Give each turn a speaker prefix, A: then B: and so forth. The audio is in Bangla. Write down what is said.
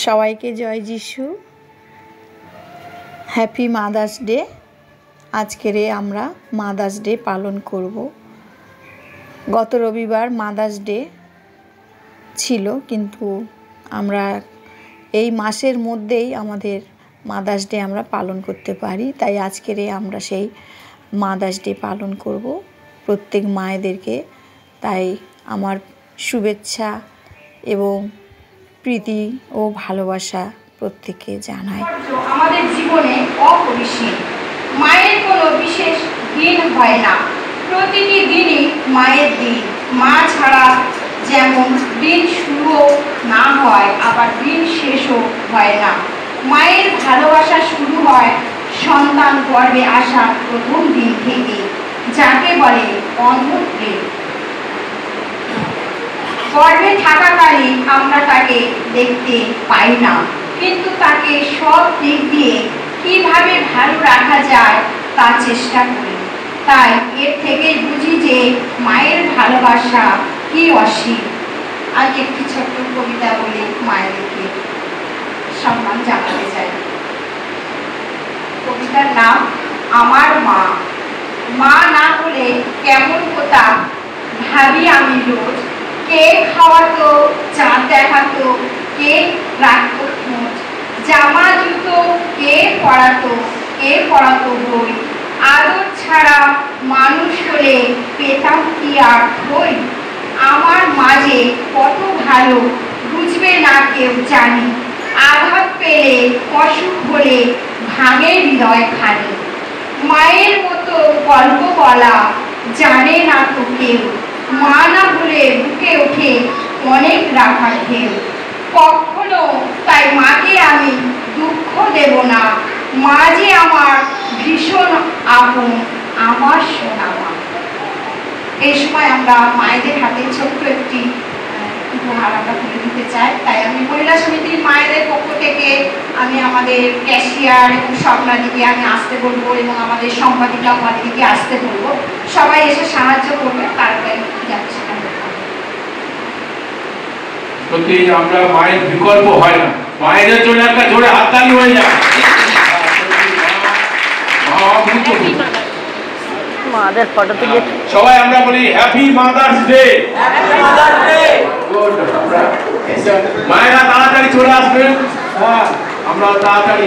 A: সবাইকে জয় যিশু। Happy mother's day. আজকের আমরা মাদার্স ডে পালন করব। গত রবিবার মাদার্স ডে ছিল, কিন্তু আমরা এই মাসের মধ্যেই আমাদের মাদার্স ডে আমরা পালন করতে পারি, তাই আজকের আমরা সেই মাদার্স ডে পালন করব প্রত্যেক মায়েদেরকে। তাই আমার শুভেচ্ছা এবং প্রীতি ও ভালোবাসা প্রত্যেককে জানাই।
B: আমাদের জীবনে অপরিসীম। মায়ের কোনো বিশেষ দিন হয় না, প্রতিটি দিনই মায়ের দিন। মা ছাড়া যেমন দিন শুরুও না হয়, আবার দিন শেষও হয় না। মায়ের ভালোবাসা শুরু হয় সন্তান গর্ভে আসা প্রথম দিন থেকে, যাকে বলে অন্ধ প্রেম। গর্ভে থাকাকালীন আমরা তাকে দেখতে পাই না, কিন্তু তাকে সব দিক দিয়ে কিভাবে ভালো রাখা যায় তা চেষ্টা করি। তাই এর থেকে বুঝি যে মায়ের ভালোবাসা কি অসীম। আজ একটি ছোট্ট কবিতা বলে মায়েদেরকে সম্মান জানাতে চাই। কবিতার নাম আমার মা। মা না হলে কেমন হতাম ভাবি আমি রোজ। কে খাওয়াতো, চাঁদ দেখাতো, কে রাখতো খোঁজ। জামা জুতো কে পড়াতো বই। আদর ছাড়া মানুষ হলে পেতাম কি আর বই। আমার মাঝে কত ভালো বুঝবে না কেউ জানি। আঘাত পেলে অসুখ হলে ভাঙে হৃদয় খানি। মায়ের মতো গল্প বলা জানে না তো কেউ। মা না হলে বুকে ওঠে অনেক রাখার ঢেউ। কখনো তাই মাকে আমি দুঃখ দেব না। মা যে আমার ভীষণ আপন, আমার সোনা মা। এই সময় আমরা মায়েদের হাতে ছোট্ট একটি উপহার আমরা তুলে দিতে চাই। তাই আমি মহিলা সমিতির মায়েদের পক্ষ থেকে আমি আমাদের ক্যাশিয়ার এবং স্বপ্নাদিকে আমি আসতে বলবো, এবং আমাদের সম্পাদিকা দিকে আসতে বলবো। সবাই এসে সাহায্য করবে। তাড়াতাড়ি যাচ্ছে
C: সত্যি আমরা মায়ের বিকল্প হয় না। মায়েদের জন্য একটা জোরে হাততালি হয়ে যায়।
A: মাদের ফটো তুলে
C: সবাই আমরা বলি হ্যাপি মাদার্স ডে। মায়েরা তাড়াতাড়ি চলে আসবেন। আমরা তাড়াতাড়ি